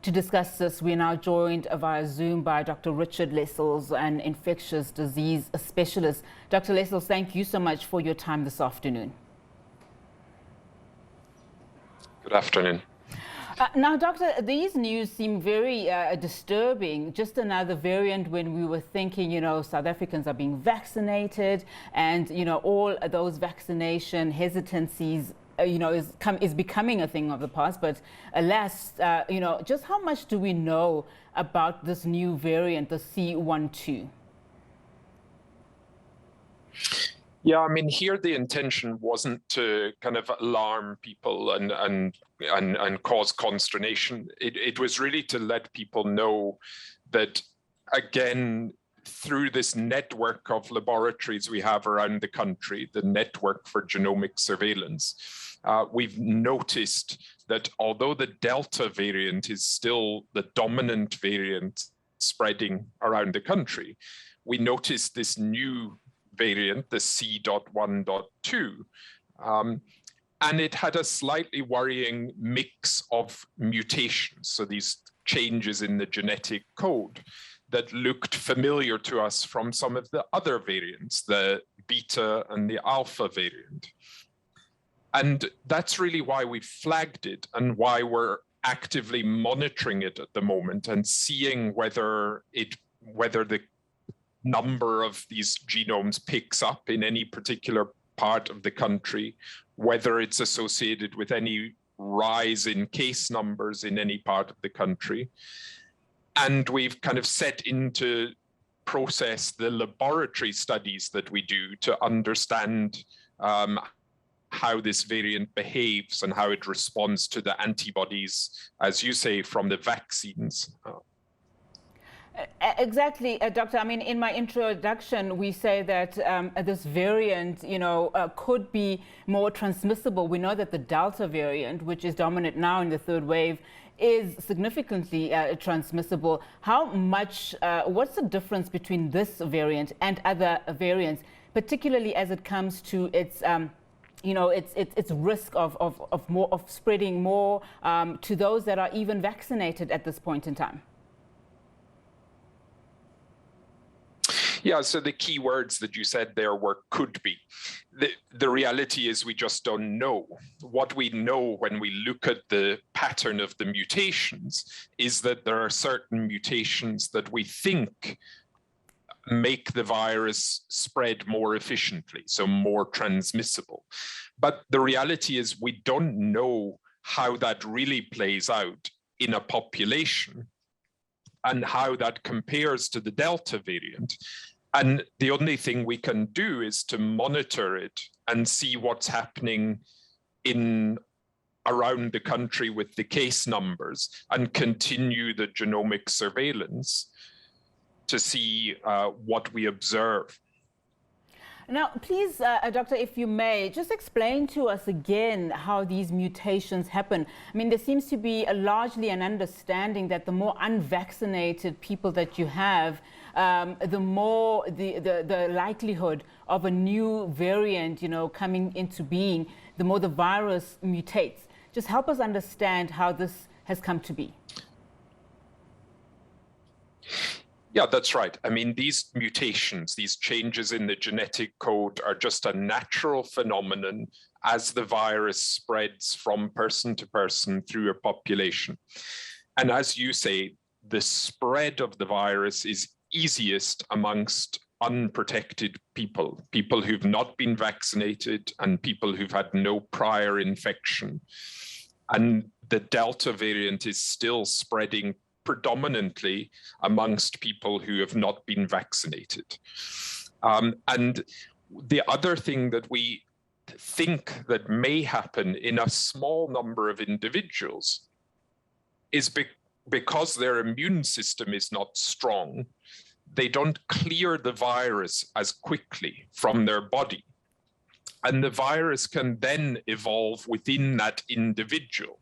To discuss this, we are now joined via Zoom by Dr. Richard Lessells, an infectious disease specialist. Dr. Lessells, thank you so much for your time this afternoon. Good afternoon. Now, Doctor, these news seem very disturbing. Just another variant when we were thinking, South Africans are being vaccinated and, all those vaccination hesitancies, is becoming a thing of the past. But alas, just how much do we know about this new variant, the C.1.2? Yeah, I mean, here the intention wasn't to kind of alarm people and cause consternation. It was really to let people know that, again, through this network of laboratories we have around the country, the network for genomic surveillance, we've noticed that although the Delta variant is still the dominant variant spreading around the country, we noticed this new variant, the C.1.2, and it had a slightly worrying mix of mutations. So these changes in the genetic code that looked familiar to us from some of the other variants, the beta and the alpha variant. And that's really why we flagged it and why we're actively monitoring it at the moment and seeing whether the number of these genomes picks up in any particular part of the country, whether it's associated with any rise in case numbers in any part of the country. And we've kind of set into process the laboratory studies that we do to understand how this variant behaves and how it responds to the antibodies, as you say, from the vaccines. Exactly, Doctor. I mean, in my introduction, we say that this variant, could be more transmissible. We know that the Delta variant, which is dominant now in the third wave, is significantly transmissible. How much, what's the difference between this variant and other variants, particularly as it comes to its its risk of spreading more to those that are even vaccinated at this point in time? Yeah, so the key words that you said there were could be. The reality is we just don't know. What we know when we look at the pattern of the mutations is that there are certain mutations that we think make the virus spread more efficiently, so more transmissible. But the reality is we don't know how that really plays out in a population and how that compares to the Delta variant. And the only thing we can do is to monitor it and see what's happening around the country with the case numbers and continue the genomic surveillance to see what we observe. Now, please, Doctor, if you may, just explain to us again how these mutations happen. I mean, there seems to be largely an understanding that the more unvaccinated people that you have, the more the likelihood of a new variant, coming into being, the more the virus mutates. Just help us understand how this has come to be. Yeah, that's right. I mean, these mutations, these changes in the genetic code are just a natural phenomenon as the virus spreads from person to person through a population. And as you say, the spread of the virus is easiest amongst unprotected people, people who've not been vaccinated and people who've had no prior infection. And the Delta variant is still spreading predominantly amongst people who have not been vaccinated. And the other thing that we think that may happen in a small number of individuals is because their immune system is not strong, they don't clear the virus as quickly from their body. And the virus can then evolve within that individual.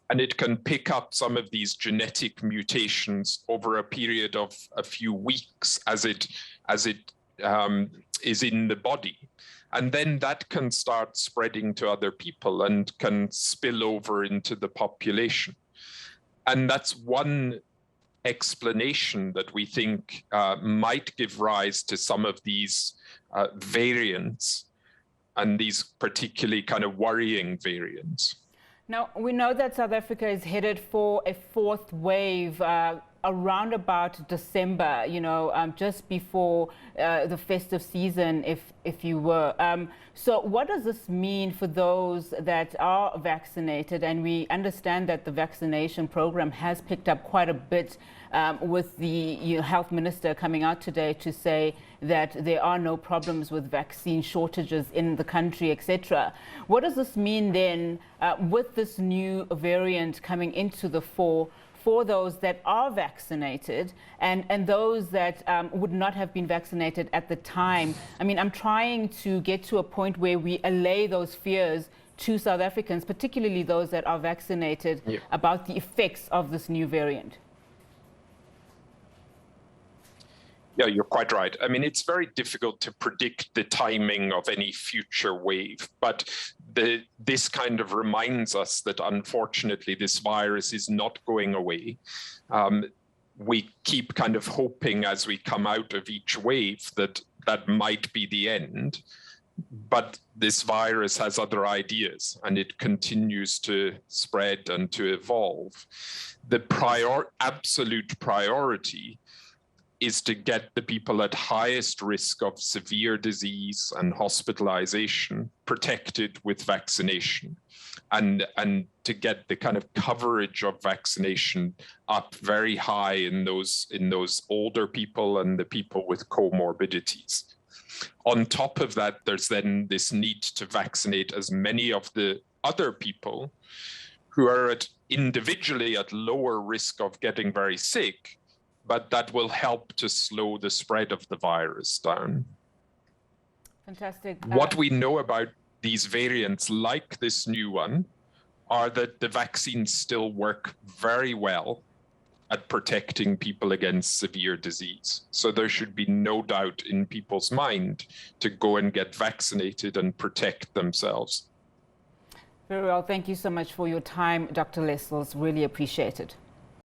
And it can pick up some of these genetic mutations over a period of a few weeks as it is in the body. And then that can start spreading to other people and can spill over into the population. And that's one explanation that we think might give rise to some of these variants, and these particularly kind of worrying variants. Now, we know that South Africa is headed for a fourth wave around about December, just before the festive season, if you were. So what does this mean for those that are vaccinated? And we understand that the vaccination program has picked up quite a bit, with the health minister coming out today to say that there are no problems with vaccine shortages in the country, etc. What does this mean then with this new variant coming into the fore for those that are vaccinated and those that would not have been vaccinated at the time? I mean, I'm trying to get to a point where we allay those fears to South Africans, particularly those that are vaccinated, about the effects of this new variant. Yeah, you're quite right. I mean, it's very difficult to predict the timing of any future wave, but this kind of reminds us that unfortunately this virus is not going away. We keep kind of hoping as we come out of each wave that that might be the end, but this virus has other ideas and it continues to spread and to evolve. The absolute priority is to get the people at highest risk of severe disease and hospitalization protected with vaccination, and to get the kind of coverage of vaccination up very high in those older people and the people with comorbidities. On top of that, there's then this need to vaccinate as many of the other people who are individually at lower risk of getting very sick, but that will help to slow the spread of the virus down. Fantastic. What we know about these variants, like this new one, are that the vaccines still work very well at protecting people against severe disease. So there should be no doubt in people's mind to go and get vaccinated and protect themselves. Very well. Thank you so much for your time, Dr. Lessells. Really appreciate it.